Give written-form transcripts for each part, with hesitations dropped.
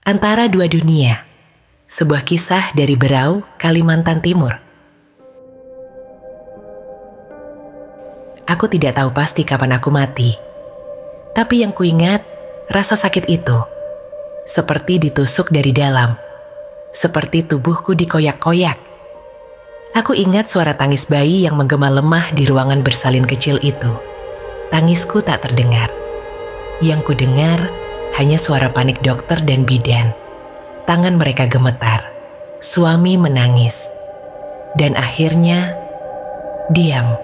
Antara Dua Dunia, sebuah kisah dari Berau, Kalimantan Timur. Aku tidak tahu pasti kapan aku mati, tapi yang kuingat rasa sakit itu, seperti ditusuk dari dalam, seperti tubuhku dikoyak-koyak. Aku ingat suara tangis bayi yang menggema lemah di ruangan bersalin kecil itu. Tangisku tak terdengar. Yang kudengar hanya suara panik dokter dan bidan. Tangan mereka gemetar. Suami menangis. Dan akhirnya, diam.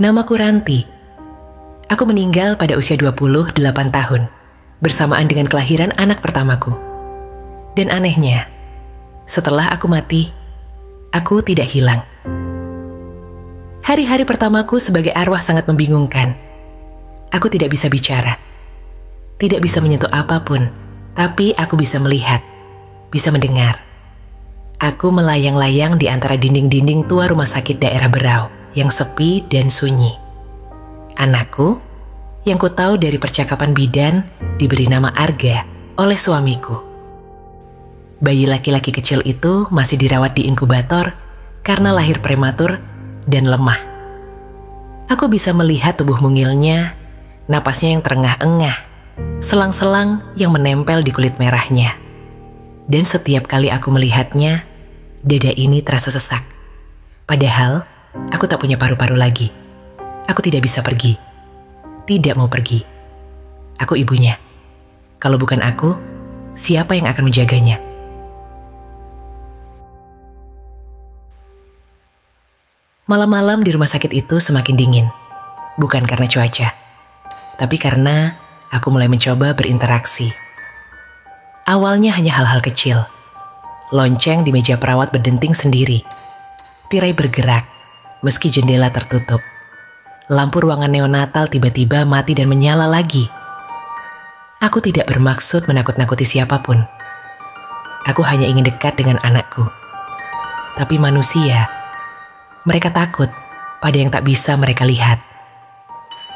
Namaku Ranti. Aku meninggal pada usia 28 tahun, bersamaan dengan kelahiran anak pertamaku. Dan anehnya, setelah aku mati, aku tidak hilang. Hari-hari pertamaku sebagai arwah sangat membingungkan. Aku tidak bisa bicara, tidak bisa menyentuh apapun, tapi aku bisa melihat, bisa mendengar. Aku melayang-layang di antara dinding-dinding tua rumah sakit daerah Berau yang sepi dan sunyi. Anakku, yang ku tahu dari percakapan bidan, diberi nama Arga oleh suamiku. Bayi laki-laki kecil itu masih dirawat di inkubator karena lahir prematur dan lemah. Aku bisa melihat tubuh mungilnya, napasnya yang terengah-engah, selang-selang yang menempel di kulit merahnya. Dan setiap kali aku melihatnya, dada ini terasa sesak. Padahal, aku tak punya paru-paru lagi. Aku tidak bisa pergi. Tidak mau pergi. Aku ibunya. Kalau bukan aku, siapa yang akan menjaganya? Malam-malam di rumah sakit itu semakin dingin. Bukan karena cuaca, tapi karena aku mulai mencoba berinteraksi. Awalnya hanya hal-hal kecil. Lonceng di meja perawat berdenting sendiri. Tirai bergerak, meski jendela tertutup. Lampu ruangan neonatal tiba-tiba mati dan menyala lagi. Aku tidak bermaksud menakut-nakuti siapapun. Aku hanya ingin dekat dengan anakku. Tapi manusia, mereka takut pada yang tak bisa mereka lihat.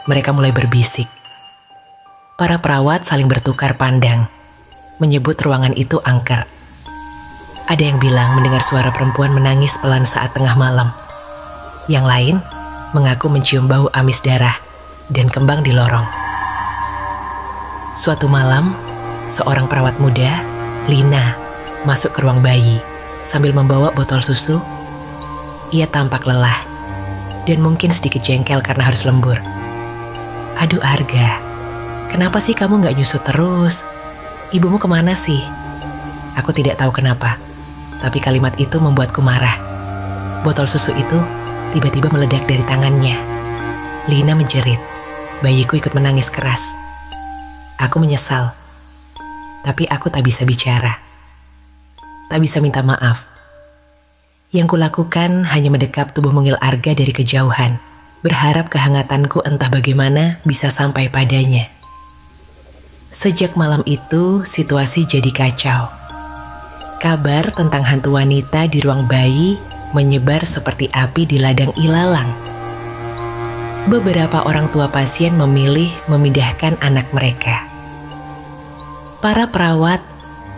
Mereka mulai berbisik. Para perawat saling bertukar pandang, menyebut ruangan itu angker. Ada yang bilang mendengar suara perempuan menangis pelan saat tengah malam. Yang lain mengaku mencium bau amis darah dan kembang di lorong. Suatu malam, seorang perawat muda, Lina, masuk ke ruang bayi sambil membawa botol susu. Ia tampak lelah dan mungkin sedikit jengkel karena harus lembur. Aduh Arga, kenapa sih kamu gak nyusu terus? Ibumu kemana sih? Aku tidak tahu kenapa, tapi kalimat itu membuatku marah. Botol susu itu tiba-tiba meledak dari tangannya. Lina menjerit, bayiku ikut menangis keras. Aku menyesal, tapi aku tak bisa bicara. Tak bisa minta maaf. Yang kulakukan hanya mendekap tubuh mungil Arga dari kejauhan, berharap kehangatanku entah bagaimana bisa sampai padanya. Sejak malam itu, situasi jadi kacau. Kabar tentang hantu wanita di ruang bayi menyebar seperti api di ladang ilalang. Beberapa orang tua pasien memilih memindahkan anak mereka. Para perawat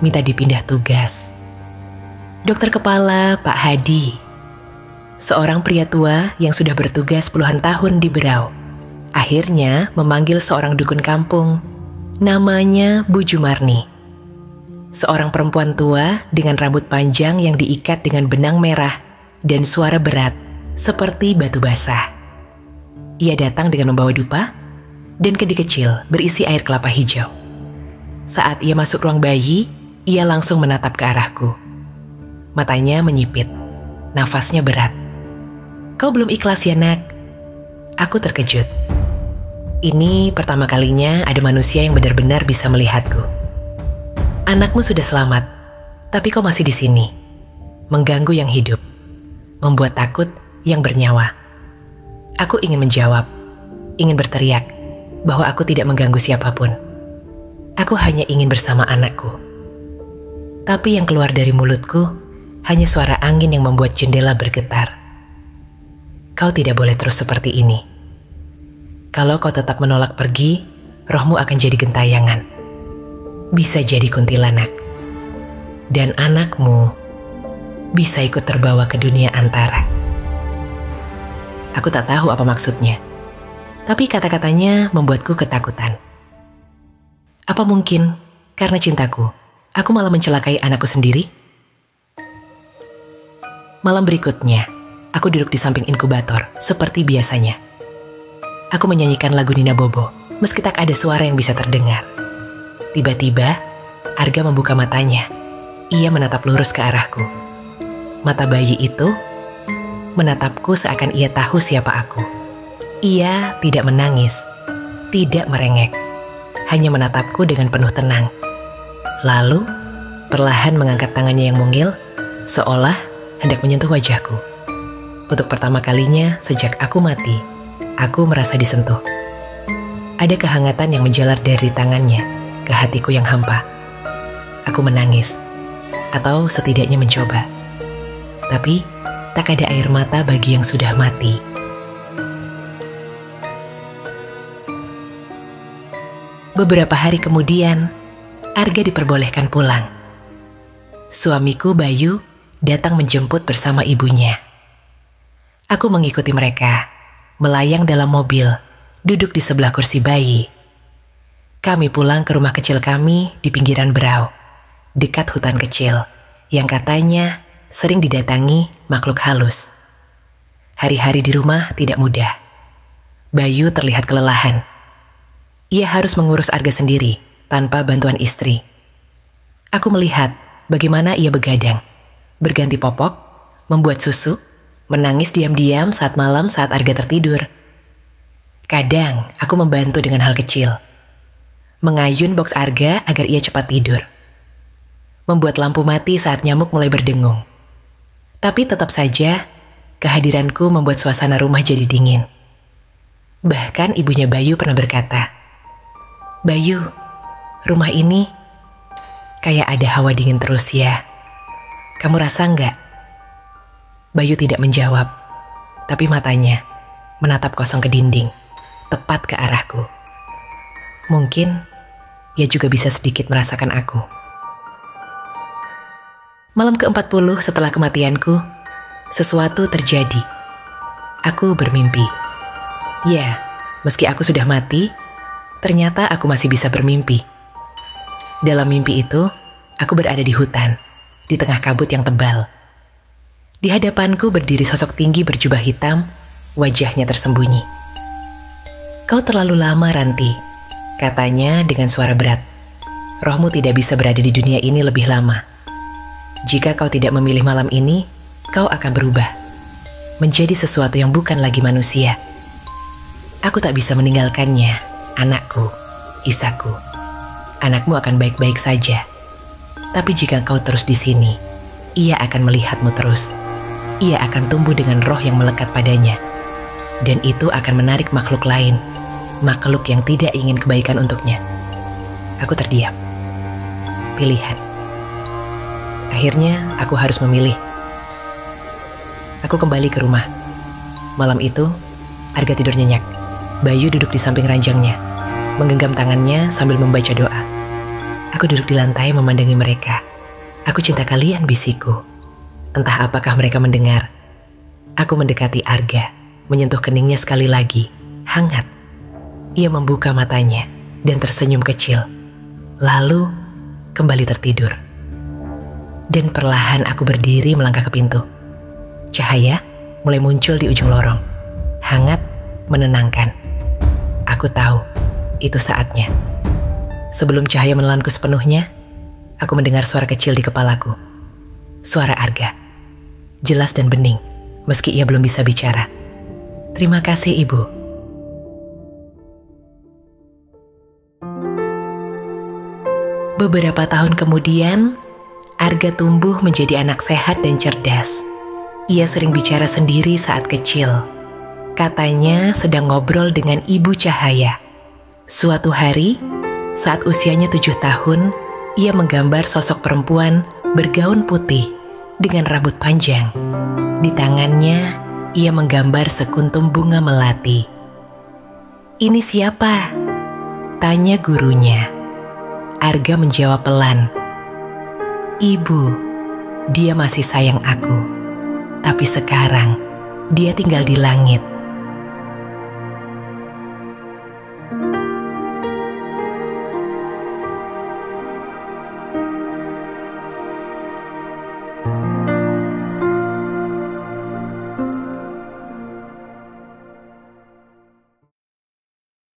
minta dipindah tugas. Dokter kepala Pak Hadi, seorang pria tua yang sudah bertugas puluhan tahun di Berau, akhirnya memanggil seorang dukun kampung, namanya Bu Jumarni. Seorang perempuan tua dengan rambut panjang yang diikat dengan benang merah dan suara berat seperti batu basah. Ia datang dengan membawa dupa dan kedi kecil berisi air kelapa hijau. Saat ia masuk ruang bayi, ia langsung menatap ke arahku. Matanya menyipit, nafasnya berat. Kau belum ikhlas ya nak? Aku terkejut. Ini pertama kalinya ada manusia yang benar-benar bisa melihatku. Anakmu sudah selamat, tapi kau masih di sini. Mengganggu yang hidup, membuat takut yang bernyawa. Aku ingin menjawab, ingin berteriak bahwa aku tidak mengganggu siapapun. Aku hanya ingin bersama anakku. Tapi yang keluar dari mulutku hanya suara angin yang membuat jendela bergetar. Kau tidak boleh terus seperti ini. Kalau kau tetap menolak pergi, rohmu akan jadi gentayangan. Bisa jadi kuntilanak. Dan anakmu bisa ikut terbawa ke dunia antara. Aku tak tahu apa maksudnya, tapi kata-katanya membuatku ketakutan. Apa mungkin karena cintaku, aku malah mencelakai anakku sendiri? Malam berikutnya, aku duduk di samping inkubator seperti biasanya. Aku menyanyikan lagu Nina Bobo, meski tak ada suara yang bisa terdengar. Tiba-tiba, Arga membuka matanya. Ia menatap lurus ke arahku. Mata bayi itu menatapku seakan ia tahu siapa aku. Ia tidak menangis, tidak merengek, hanya menatapku dengan penuh tenang. Lalu, perlahan mengangkat tangannya yang mungil, seolah hendak menyentuh wajahku. Untuk pertama kalinya sejak aku mati, aku merasa disentuh. Ada kehangatan yang menjalar dari tangannya ke hatiku yang hampa. Aku menangis, atau setidaknya mencoba. Tapi, tak ada air mata bagi yang sudah mati. Beberapa hari kemudian, Arga diperbolehkan pulang. Suamiku Bayu datang menjemput bersama ibunya. Aku mengikuti mereka, melayang dalam mobil, duduk di sebelah kursi bayi. Kami pulang ke rumah kecil kami di pinggiran Berau, dekat hutan kecil, yang katanya sering didatangi makhluk halus. Hari-hari di rumah tidak mudah. Bayu terlihat kelelahan. Ia harus mengurus Arga sendiri, tanpa bantuan istri. Aku melihat bagaimana ia begadang, berganti popok, membuat susu, menangis diam-diam saat malam saat Arga tertidur. Kadang aku membantu dengan hal kecil. Mengayun boks Arga agar ia cepat tidur. Membuat lampu mati saat nyamuk mulai berdengung. Tapi tetap saja, kehadiranku membuat suasana rumah jadi dingin. Bahkan ibunya Bayu pernah berkata, "Bayu, rumah ini kayak ada hawa dingin terus ya. Kamu rasa nggak?" Bayu tidak menjawab, tapi matanya menatap kosong ke dinding, tepat ke arahku. Mungkin ia juga bisa sedikit merasakan aku. Malam ke-40 setelah kematianku, sesuatu terjadi. Aku bermimpi. Ya, meski aku sudah mati, ternyata aku masih bisa bermimpi. Dalam mimpi itu, aku berada di hutan, di tengah kabut yang tebal. Di hadapanku berdiri sosok tinggi berjubah hitam, wajahnya tersembunyi. "Kau terlalu lama, Ranti," katanya dengan suara berat. "Rohmu tidak bisa berada di dunia ini lebih lama. Jika kau tidak memilih malam ini, kau akan berubah menjadi sesuatu yang bukan lagi manusia. Aku tak bisa meninggalkannya, anakku, Isaku. Anakmu akan baik-baik saja. Tapi jika kau terus di sini, ia akan melihatmu terus. Ia akan tumbuh dengan roh yang melekat padanya. Dan itu akan menarik makhluk lain, makhluk yang tidak ingin kebaikan untuknya." Aku terdiam. Pilihan. Akhirnya aku harus memilih. Aku kembali ke rumah. Malam itu, Arga tidur nyenyak. Bayu duduk di samping ranjangnya, menggenggam tangannya sambil membaca doa. Aku duduk di lantai memandangi mereka. "Aku cinta kalian," bisikku. Entah apakah mereka mendengar. Aku mendekati Arga, menyentuh keningnya sekali lagi, hangat. Ia membuka matanya dan tersenyum kecil. Lalu kembali tertidur. Dan perlahan aku berdiri melangkah ke pintu. Cahaya mulai muncul di ujung lorong. Hangat, menenangkan. Aku tahu, itu saatnya. Sebelum cahaya menelanku sepenuhnya, aku mendengar suara kecil di kepalaku. Suara Arga. Jelas dan bening, meski ia belum bisa bicara. "Terima kasih, Ibu." Beberapa tahun kemudian, Arga tumbuh menjadi anak sehat dan cerdas. Ia sering bicara sendiri saat kecil. Katanya sedang ngobrol dengan Ibu Cahaya. Suatu hari, saat usianya 7 tahun, ia menggambar sosok perempuan bergaun putih dengan rambut panjang. Di tangannya, ia menggambar sekuntum bunga melati. "Ini siapa?" Tanya gurunya. Arga menjawab pelan, "Ibu, dia masih sayang aku. Tapi sekarang dia tinggal di langit.